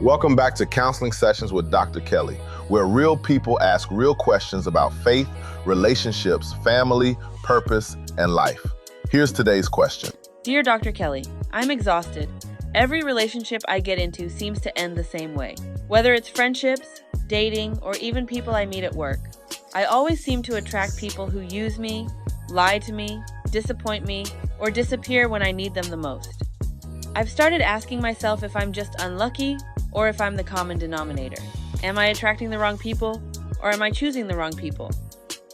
Welcome back to Counseling Sessions with Dr. Kelley, where real people ask real questions about faith, relationships, family, purpose, and life. Here's today's question. Dear Dr. Kelley, I'm exhausted. Every relationship I get into seems to end the same way. Whether it's friendships, dating, or even people I meet at work, I always seem to attract people who use me, lie to me, disappoint me, or disappear when I need them the most. I've started asking myself if I'm just unlucky or if I'm the common denominator. Am I attracting the wrong people, or am I choosing the wrong people?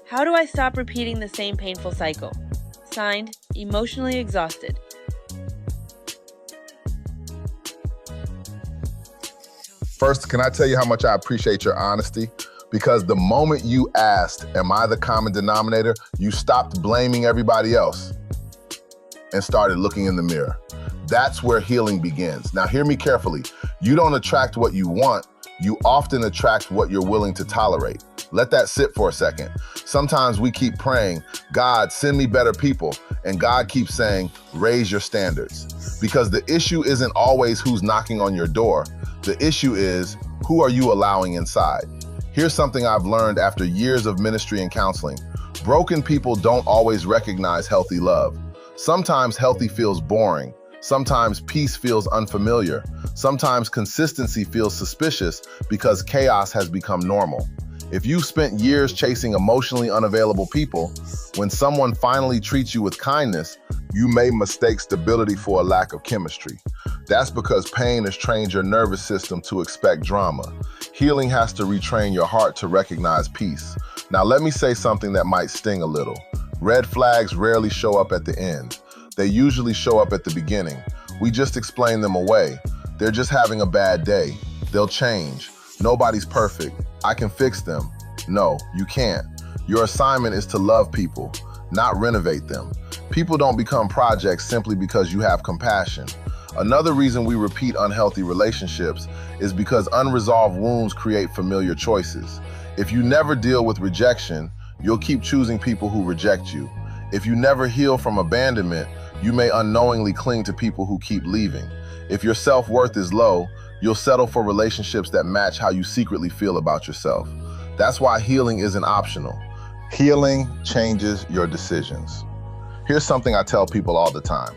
How do I stop repeating the same painful cycle? Signed, Emotionally Exhausted. First, can I tell you how much I appreciate your honesty? Because the moment you asked, am I the common denominator, you stopped blaming everybody else and started looking in the mirror. That's where healing begins. Now, hear me carefully. You don't attract what you want. You often attract what you're willing to tolerate. Let that sit for a second. Sometimes we keep praying, God, send me better people. And God keeps saying, raise your standards. Because the issue isn't always who's knocking on your door. The issue is, who are you allowing inside? Here's something I've learned after years of ministry and counseling. Broken people don't always recognize healthy love. Sometimes healthy feels boring. Sometimes peace feels unfamiliar. Sometimes consistency feels suspicious because chaos has become normal. If you've spent years chasing emotionally unavailable people, when someone finally treats you with kindness, you may mistake stability for a lack of chemistry. That's because pain has trained your nervous system to expect drama. Healing has to retrain your heart to recognize peace. Now, let me say something that might sting a little. Red flags rarely show up at the end. They usually show up at the beginning. We just explain them away. They're just having a bad day. They'll change. Nobody's perfect. I can fix them. No, you can't. Your assignment is to love people, not renovate them. People don't become projects simply because you have compassion. Another reason we repeat unhealthy relationships is because unresolved wounds create familiar choices. If you never deal with rejection, you'll keep choosing people who reject you. If you never heal from abandonment, you may unknowingly cling to people who keep leaving. If your self-worth is low, you'll settle for relationships that match how you secretly feel about yourself. That's why healing isn't optional. Healing changes your decisions. Here's something I tell people all the time.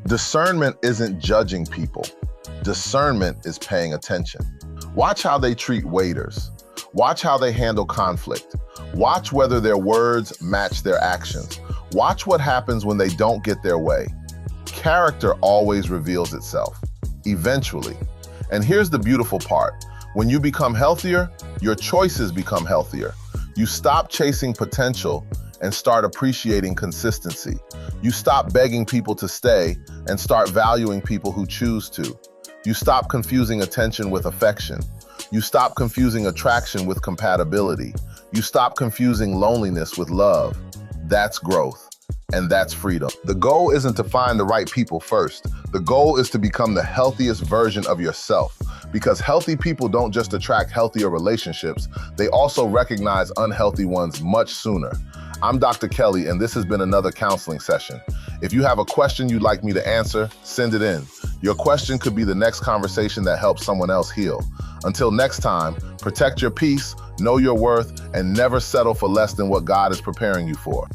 Discernment isn't judging people. Discernment is paying attention. Watch how they treat waiters. Watch how they handle conflict. Watch whether their words match their actions. Watch what happens when they don't get their way. Character always reveals itself, eventually. And here's the beautiful part. When you become healthier, your choices become healthier. You stop chasing potential and start appreciating consistency. You stop begging people to stay and start valuing people who choose to. You stop confusing attention with affection. You stop confusing attraction with compatibility. You stop confusing loneliness with love. That's growth, and that's freedom. The goal isn't to find the right people first. The goal is to become the healthiest version of yourself. Because healthy people don't just attract healthier relationships, they also recognize unhealthy ones much sooner. I'm Dr. Kelley, and this has been another counseling session. If you have a question you'd like me to answer, send it in. Your question could be the next conversation that helps someone else heal. Until next time, protect your peace, know your worth, and never settle for less than what God is preparing you for.